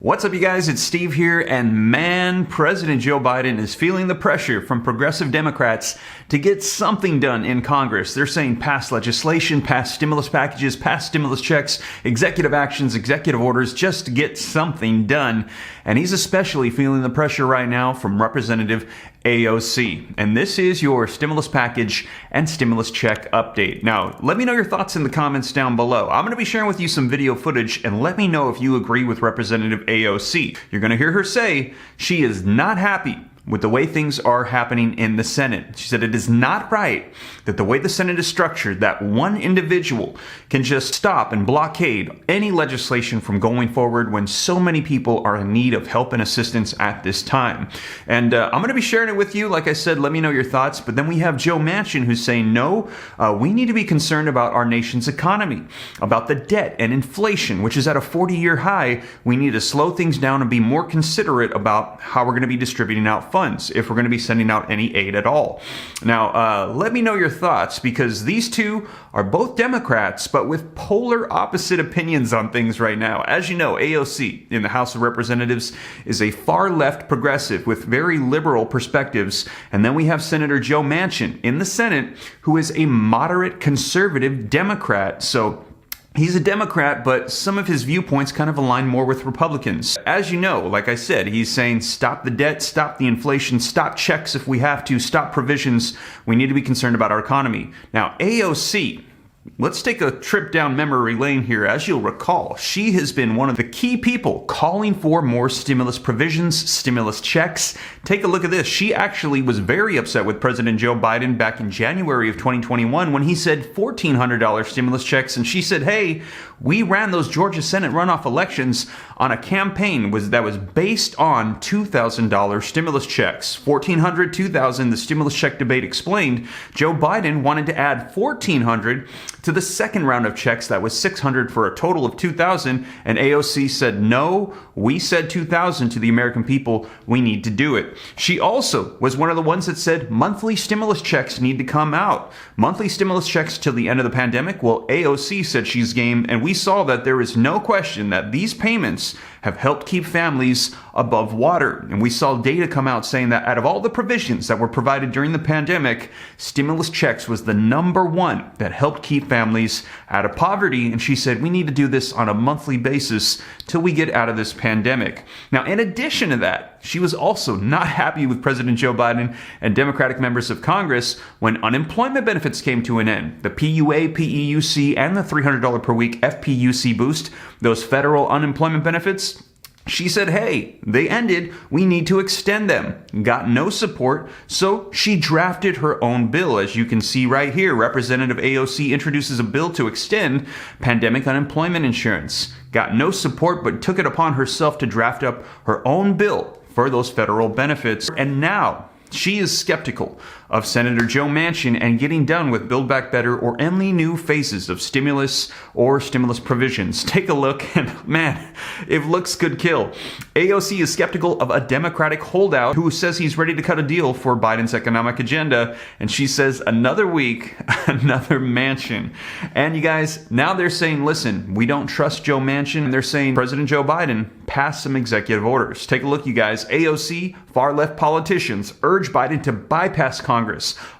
What's up, you guys? It's Steve here, and man, President Joe Biden is feeling the pressure from progressive Democrats to get something done in Congress. They're saying pass legislation, pass stimulus packages, pass stimulus checks, executive actions, executive orders, just to get something done. And he's especially feeling the pressure right now from Representative AOC. And this is your stimulus package and stimulus check update. Now, let me know your thoughts in the comments down below. I'm going to be sharing with you some video footage, and let me know if you agree with Representative AOC. You're going to hear her say she is not happy with the way things are happening in the Senate. She said it is not right that the way the Senate is structured, that one individual can just stop and blockade any legislation from going forward when so many people are in need of help and assistance at this time. And I'm going to be sharing it with you. Like I said, let me know your thoughts. But then we have Joe Manchin, who's saying, no, we need to be concerned about our nation's economy, about the debt and inflation, which is at a 40-year high. We need to slow things down and be more considerate about how we're going to be distributing out funds, if we're going to be sending out any aid at all. Now, let me know your thoughts, because these two are both Democrats, but with polar opposite opinions on things right now. As you know, AOC in the House of Representatives is a far-left progressive with very liberal perspectives. And then we have Senator Joe Manchin in the Senate, who is a moderate conservative Democrat. So he's a Democrat, but some of his viewpoints kind of align more with Republicans. As you know, like I said, he's saying stop the debt, stop the inflation, stop checks if we have to, stop provisions. We need to be concerned about our economy. Now, AOC, let's take a trip down memory lane here. As you'll recall, she has been one of the key people calling for more stimulus provisions, stimulus checks. Take a look at this. She actually was very upset with President Joe Biden back in January of 2021 when he said $1,400 stimulus checks. And she said, hey, we ran those Georgia Senate runoff elections on a campaign that was based on $2,000 stimulus checks. $1,400, $2,000, the stimulus check debate explained. Joe Biden wanted to add $1,400 to the second round of checks. That was $600 for a total of $2,000. And AOC said, no, we said $2,000 to the American people. We need to do it. She also was one of the ones that said monthly stimulus checks need to come out. Monthly stimulus checks till the end of the pandemic. Well, AOC said she's game, and we saw that there is no question that these payments have helped keep families above water. And we saw data come out saying that out of all the provisions that were provided during the pandemic, stimulus checks was the number one that helped keep families out of poverty. And she said, we need to do this on a monthly basis till we get out of this pandemic. Now, in addition to that, she was also not happy with President Joe Biden and Democratic members of Congress when unemployment benefits came to an end. The PUA, PEUC, and the $300 per week FPUC boost, those federal unemployment benefits, she said, hey, they ended. We need to extend them. Got no support, so she drafted her own bill. As you can see right here, Representative AOC introduces a bill to extend pandemic unemployment insurance. Got no support, but took it upon herself to draft up her own bill for those federal benefits. And now she is skeptical of Senator Joe Manchin and getting done with Build Back Better or any new phases of stimulus or stimulus provisions. Take a look, and man, if looks could kill. AOC is skeptical of a Democratic holdout who says he's ready to cut a deal for Biden's economic agenda. And she says, another week, another Manchin. And you guys, now they're saying, listen, we don't trust Joe Manchin. And they're saying, President Joe Biden, pass some executive orders. Take a look, you guys. AOC, far-left politicians urge Biden to bypass Congress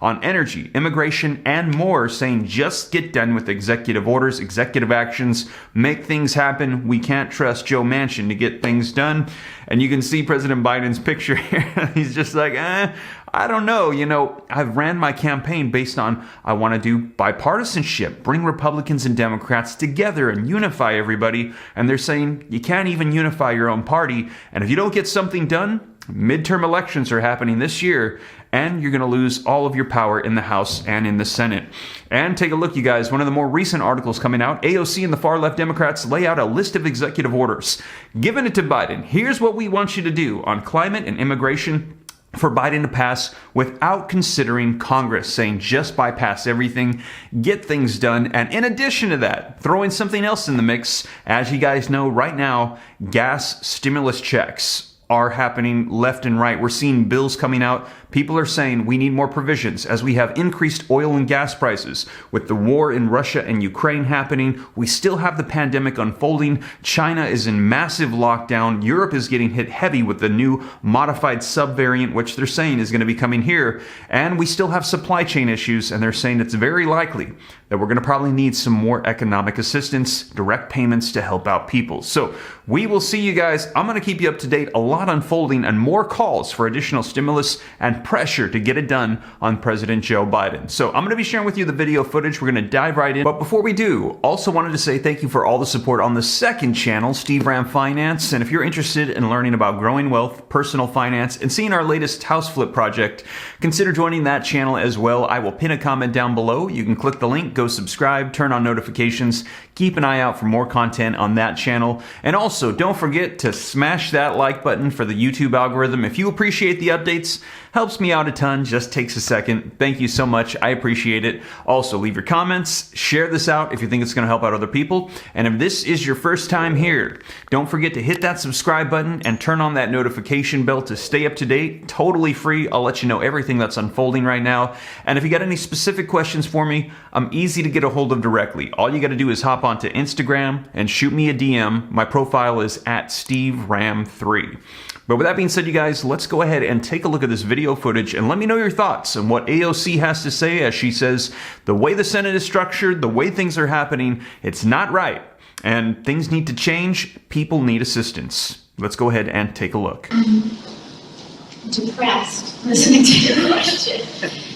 on energy, immigration, and more, saying just get done with executive orders, executive actions, make things happen. We can't trust Joe Manchin to get things done. And you can see President Biden's picture here. He's just like, I don't know. You know, I've ran my campaign based on I want to do bipartisanship, bring Republicans and Democrats together and unify everybody. And they're saying you can't even unify your own party. And if you don't get something done, midterm elections are happening this year, and you're going to lose all of your power in the House and in the Senate. And take a look, you guys. One of the more recent articles coming out, AOC and the far-left Democrats lay out a list of executive orders. Giving it to Biden. Here's what we want you to do on climate and immigration for Biden to pass without considering Congress, saying just bypass everything, get things done. And in addition to that, throwing something else in the mix, as you guys know right now, gas stimulus checks. are happening left and right. We're seeing bills coming out. People are saying we need more provisions as we have increased oil and gas prices. With the war in Russia and Ukraine happening, we still have the pandemic unfolding. China is in massive lockdown. Europe is getting hit heavy with the new modified subvariant, which they're saying is going to be coming here. And we still have supply chain issues, and they're saying it's very likely that we're going to probably need some more economic assistance, direct payments to help out people. So we will see you guys. I'm going to keep you up to date. A lot unfolding and more calls for additional stimulus and pressure to get it done on President Joe Biden. So I'm going to be sharing with you the video footage. We're going to dive right in. But before we do, also wanted to say thank you for all the support on the second channel, Steve Ram Finance. And if you're interested in learning about growing wealth, personal finance, and seeing our latest house flip project, consider joining that channel as well. I will pin a comment down below. You can click the link, go subscribe, turn on notifications, keep an eye out for more content on that channel. And also, don't forget to smash that like button for the YouTube algorithm. If you appreciate the updates, helps me out a ton, just takes a second. Thank you so much. I appreciate it. Also, leave your comments, share this out if you think it's going to help out other people. And if this is your first time here, don't forget to hit that subscribe button and turn on that notification bell to stay up to date. Totally free. I'll let you know everything that's unfolding right now. And if you got any specific questions for me, I'm easy to get a hold of directly. All you got to do is hop onto Instagram and shoot me a DM. My profile is @SteveRam3. But with that being said, you guys, let's go ahead and take a look at this video footage and let me know your thoughts on what AOC has to say. As she says, the way the Senate is structured, the way things are happening, it's not right. And things need to change. People need assistance. Let's go ahead and take a look. I'm depressed listening to your question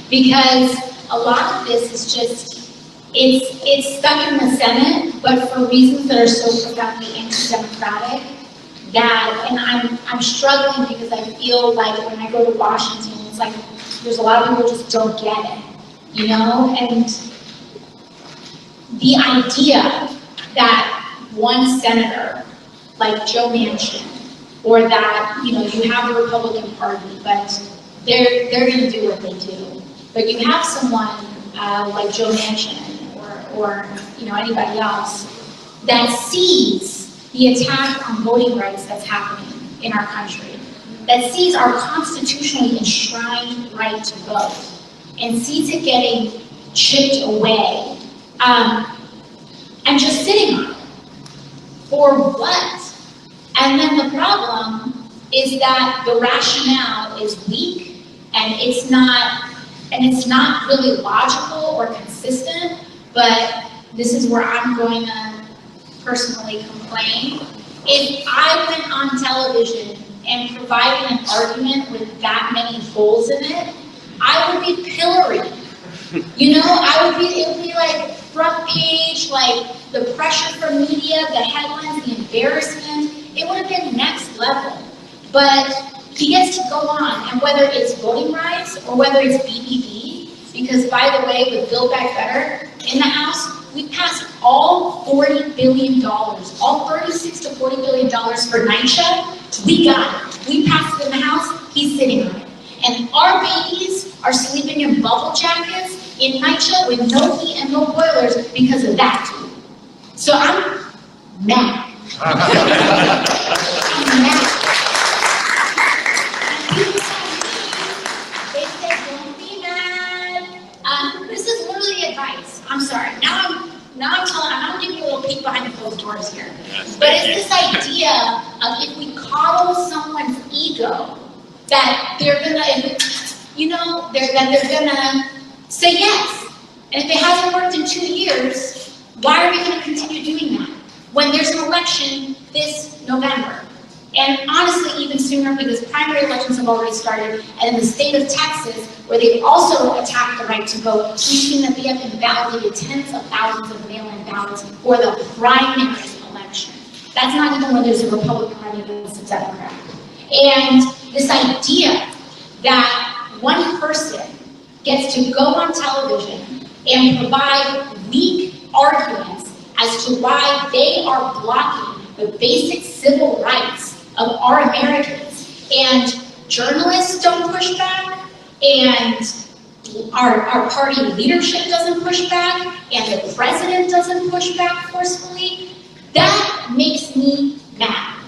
because a lot of this is just, it's stuck in the Senate, but for reasons that are so profoundly anti-democratic. And I'm struggling because I feel like when I go to Washington, it's like there's a lot of people who just don't get it, you know? And the idea that one senator like Joe Manchin, or that, you know, you have the Republican Party, but they're going to do what they do. But you have someone like Joe Manchin or you know, anybody else that sees the attack on voting rights that's happening in our country, that sees our constitutionally enshrined right to vote, and sees it getting chipped away, and just sitting on it. For what? And then the problem is that the rationale is weak, and it's not really logical or consistent, but this is where I'm going to personally complain. If I went on television and provided an argument with that many holes in it, I would be pilloried. You know, it would be like front page, like the pressure from media, the headlines, the embarrassment. It would have been next level. But he gets to go on, and whether it's voting rights or whether it's BBB, because by the way, with Build Back Better in the House, we passed all $40 billion, all $36 to $40 billion for NYCHA. We got it. We passed it in the House. He's sitting on it. And our babies are sleeping in bubble jackets in NYCHA with no heat and no boilers because of that. So I'm mad. I'm mad. And people tell me, they say, don't be mad. This is literally advice. I'm sorry. Now I'm giving you a little peek behind the closed doors here. But it's this idea of if we coddle someone's ego, that they're gonna, you know, they're gonna say yes. And if it hasn't worked in 2 years, why are we gonna continue doing that when there's an election this November? And honestly, even sooner, because primary elections have already started, and in the state of Texas, where they've also attacked the right to vote, we've seen that they have invalidated tens of thousands of mail-in ballots for the primary election. That's not even when there's a Republican running against a Democrat. And this idea that one person gets to go on television and provide weak arguments as to why they are blocking the basic civil rights of our Americans, and journalists don't push back, and our party leadership doesn't push back, and the president doesn't push back forcefully, that makes me mad.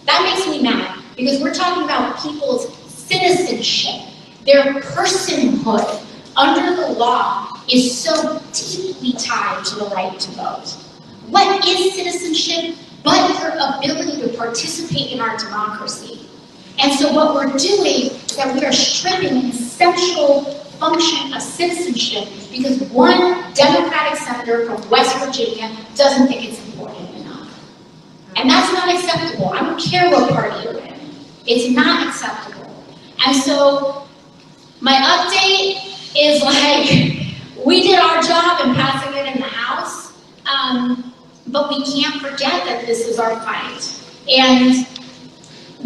That makes me mad. because we're talking about people's citizenship, their personhood under the law is so deeply tied to the right to vote. What is citizenship but your ability to participate in our democracy? And so what we're doing is that we are stripping an essential function of citizenship because one Democratic senator from West Virginia doesn't think it's important enough. And that's not acceptable. I don't care what party you're in. It's not acceptable. And so my update is like, we did our job in passing it in the House, but we can't forget that this is our fight. And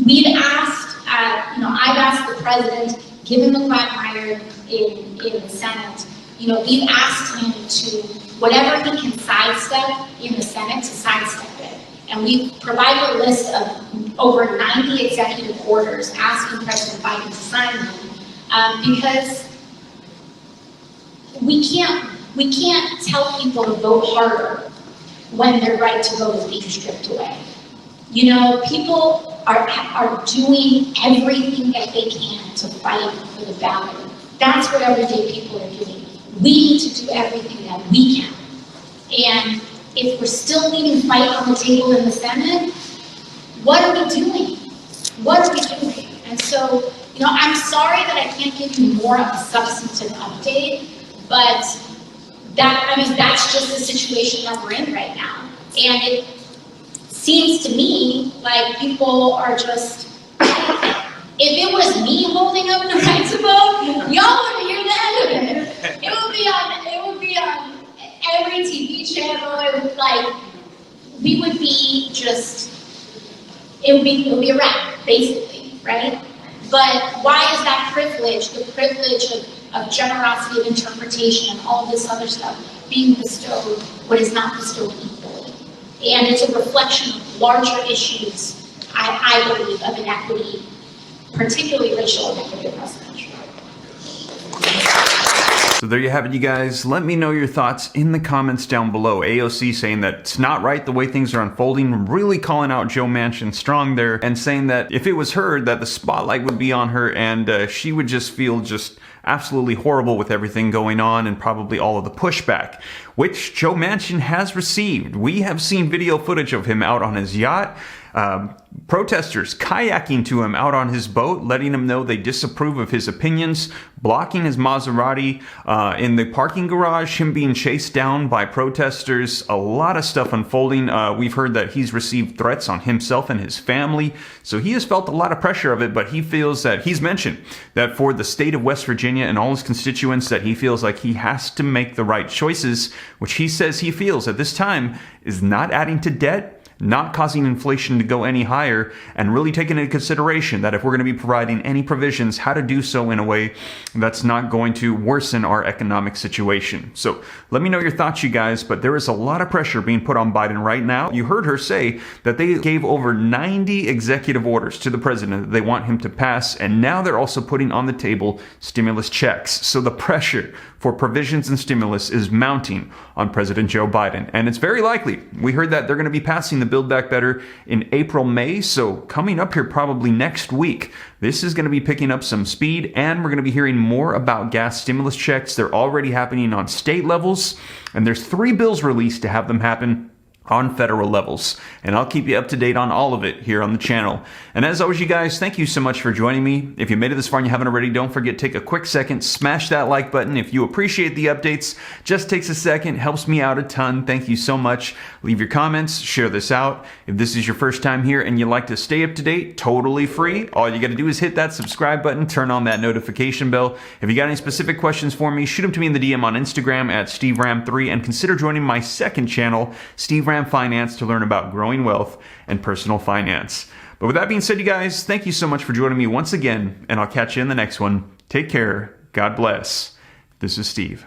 we've asked, I've asked the president, given the quagmire in the Senate, we've asked him to, whatever he can sidestep in the Senate, to sidestep it. And we've provided a list of over 90 executive orders asking President Biden to sign them, because we can't tell people to vote harder when their right to vote is being stripped away. People are doing everything that they can to fight for the ballot. That's what everyday people are doing. We need to do everything that we can. And if we're still leaving fight on the table in the Senate, what are we doing? What are we doing? And so, I'm sorry that I can't give you more of a substantive update, but that's just the situation that we're in right now. And it seems to me like people are just, if it was me holding up the right to vote, y'all wouldn't hear the end of it. It would be on every TV channel. It would be a wrap, basically, right? But why is that privilege, the privilege of generosity of interpretation and all this other stuff, being bestowed when it's not bestowed equally? And it's a reflection of larger issues, I believe, of inequity, particularly racial inequity across the country. So there you have it, you guys. Let me know your thoughts in the comments down below. AOC saying that it's not right the way things are unfolding, really calling out Joe Manchin strong there, and saying that if it was her, that the spotlight would be on her and she would just feel just absolutely horrible with everything going on and probably all of the pushback, which Joe Manchin has received. We have seen video footage of him out on his yacht, protesters kayaking to him out on his boat, letting him know they disapprove of his opinions, blocking his Maserati in the parking garage, him being chased down by protesters, a lot of stuff unfolding. We've heard that he's received threats on himself and his family, so he has felt a lot of pressure of it, but he feels that, he's mentioned that for the state of West Virginia and all his constituents, that he feels like he has to make the right choices, which he says he feels at this time is not adding to debt, not causing inflation to go any higher, and really taking into consideration that if we're going to be providing any provisions, how to do so in a way that's not going to worsen our economic situation. So let me know your thoughts, you guys, but there is a lot of pressure being put on Biden right now. You heard her say that they gave over 90 executive orders to the president that they want him to pass, and now they're also putting on the table stimulus checks. So the pressure for provisions and stimulus is mounting on President Joe Biden, and it's very likely. We heard that they're going to be passing the Build Back Better in April, May, so coming up here probably next week, this is going to be picking up some speed, and we're going to be hearing more about gas stimulus checks. They're already happening on state levels, and there's 3 bills released to have them happen on federal levels, and I'll keep you up to date on all of it here on the channel. And as always, you guys, thank you so much for joining me. If you made it this far and you haven't already, don't forget, take a quick second, smash that like button. If you appreciate the updates, just takes a second, helps me out a ton. Thank you so much. Leave your comments, share this out. If this is your first time here and you'd like to stay up to date, totally free, all you got to do is hit that subscribe button, turn on that notification bell. If you got any specific questions for me, shoot them to me in the DM on Instagram at SteveRam3, and consider joining my second channel, Steve Ram Finance, to learn about growing wealth and personal finance. But with that being said, you guys, thank you so much for joining me once again, and I'll catch you in the next one. Take care. God bless. This is Steve.